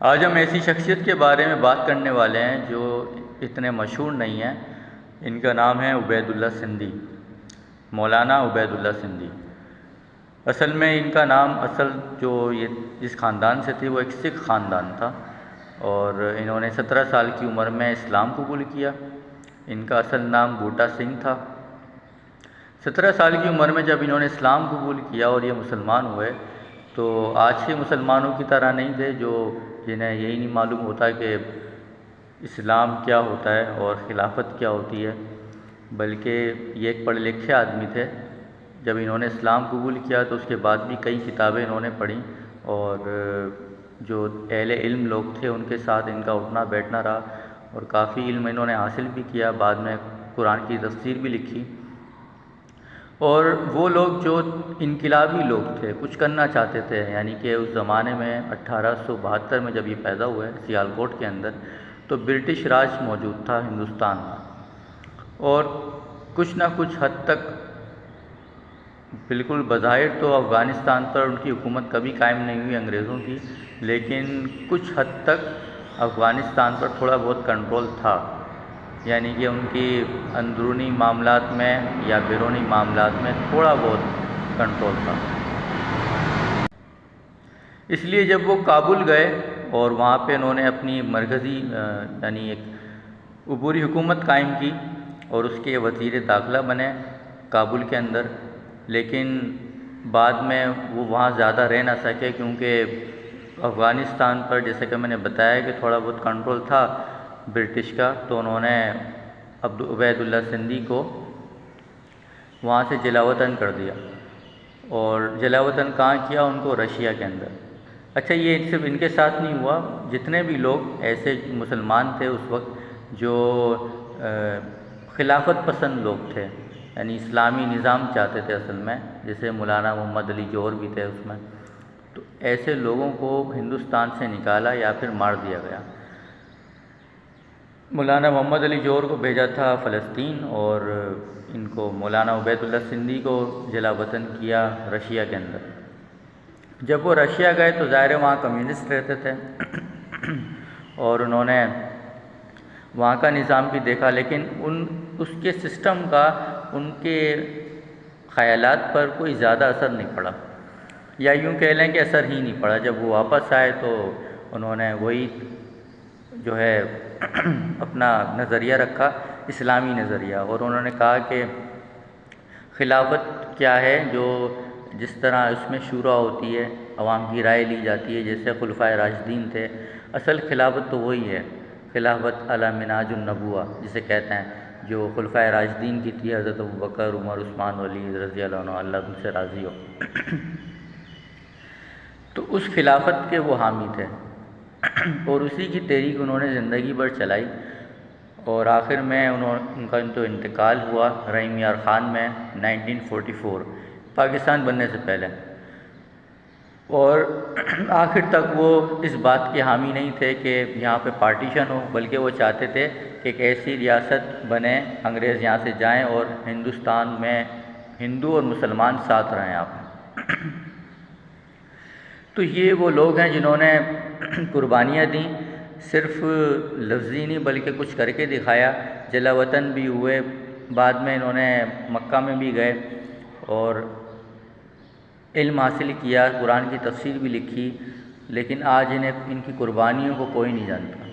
آج ہم ایسی شخصیت کے بارے میں بات کرنے والے ہیں جو اتنے مشہور نہیں ہیں۔ ان کا نام ہے عبید اللہ سندھی، مولانا عبید اللہ سندھی۔ اصل میں ان کا نام جو یہ جس خاندان سے تھی وہ ایک سکھ خاندان تھا، اور انہوں نے 17 سال کی عمر میں اسلام قبول کیا۔ ان کا اصل نام بوٹا سنگھ تھا۔ 17 سال کی عمر میں جب انہوں نے اسلام قبول کیا اور یہ مسلمان ہوئے، تو آج کے مسلمانوں کی طرح نہیں تھے جنہیں یہی نہیں معلوم ہوتا کہ اسلام کیا ہوتا ہے اور خلافت کیا ہوتی ہے، بلکہ یہ ایک پڑھے لکھے آدمی تھے۔ جب انہوں نے اسلام قبول کیا تو اس کے بعد بھی کئی کتابیں انہوں نے پڑھیں، اور جو اہل علم لوگ تھے ان کے ساتھ ان کا اٹھنا بیٹھنا رہا، اور کافی علم انہوں نے حاصل بھی کیا۔ بعد میں قرآن کی تفسیر بھی لکھی۔ اور وہ لوگ جو انقلابی لوگ تھے، کچھ کرنا چاہتے تھے، یعنی کہ اس زمانے میں 1872 میں جب یہ پیدا ہوئے سیالکوٹ کے اندر، تو برٹش راج موجود تھا ہندوستان میں، اور کچھ نہ کچھ حد تک بالکل بظاہر تو افغانستان پر ان کی حکومت کبھی قائم نہیں ہوئی انگریزوں کی، لیکن کچھ حد تک افغانستان پر تھوڑا بہت کنٹرول تھا، یعنی کہ ان کی اندرونی معاملات میں یا بیرونی معاملات میں تھوڑا بہت کنٹرول تھا۔ اس لیے جب وہ کابل گئے اور وہاں پہ انہوں نے اپنی مرکزی یعنی ایک عبوری حکومت قائم کی، اور اس کے وزیر داخلہ بنے کابل کے اندر، لیکن بعد میں وہ وہاں زیادہ رہ نہ سکے، کیونکہ افغانستان پر جیسے کہ میں نے بتایا کہ تھوڑا بہت کنٹرول تھا برٹش کا، تو انہوں نے عبید اللہ سندھی کو وہاں سے جلا وطن کر دیا۔ اور جلا وطن کہاں کیا؟ ان کو رشیا کے اندر۔ اچھا، یہ صرف ان کے ساتھ نہیں ہوا، جتنے بھی لوگ ایسے مسلمان تھے اس وقت جو خلافت پسند لوگ تھے، یعنی اسلامی نظام چاہتے تھے اصل میں، جیسے مولانا محمد علی جوہر بھی تھے اس میں، تو ایسے لوگوں کو ہندوستان سے نکالا یا پھر مار دیا گیا۔ مولانا محمد علی جوہر کو بھیجا تھا فلسطین، اور ان کو مولانا عبید اللہ سندھی کو جلا وطن کیا رشیا کے اندر۔ جب وہ رشیا گئے تو ظاہر ہے وہاں کمیونسٹ رہتے تھے، اور انہوں نے وہاں کا نظام بھی دیکھا، لیکن اس کے سسٹم کا ان کے خیالات پر کوئی زیادہ اثر نہیں پڑا، یا یوں کہہ لیں کہ اثر ہی نہیں پڑا۔ جب وہ واپس آئے تو انہوں نے وہی جو ہے اپنا نظریہ رکھا، اسلامی نظریہ، اور انہوں نے کہا کہ خلافت کیا ہے، جس طرح اس میں شورا ہوتی ہے، عوام کی رائے لی جاتی ہے، جیسے خلفائے راشدین تھے، اصل خلافت تو وہی ہے، خلافت علی منہاج النبوہ جسے کہتے ہیں، جو خلفائے راشدین کی تھی، حضرت ابوبکر، عمر، عثمان، علی رضی اللہ عنہ، اللہ ان سے راضی ہو۔ تو اس خلافت کے وہ حامی تھے، اور اسی کی تحریک انہوں نے زندگی بھر چلائی، اور آخر میں ان کا انتقال ہوا رحیم یار خان میں 1944، پاکستان بننے سے پہلے۔ اور آخر تک وہ اس بات کے حامی نہیں تھے کہ یہاں پہ پارٹیشن ہو، بلکہ وہ چاہتے تھے کہ ایک ایسی ریاست بنے، انگریز یہاں سے جائیں اور ہندوستان میں ہندو اور مسلمان ساتھ رہیں آپ۔ تو یہ وہ لوگ ہیں جنہوں نے قربانیاں دیں، صرف لفظی نہیں بلکہ کچھ کر کے دکھایا۔ جلا وطن بھی ہوئے، بعد میں انہوں نے مکہ میں بھی گئے اور علم حاصل کیا، قرآن کی تفسیر بھی لکھی، لیکن آج ان کی قربانیوں کو کوئی نہیں جانتا۔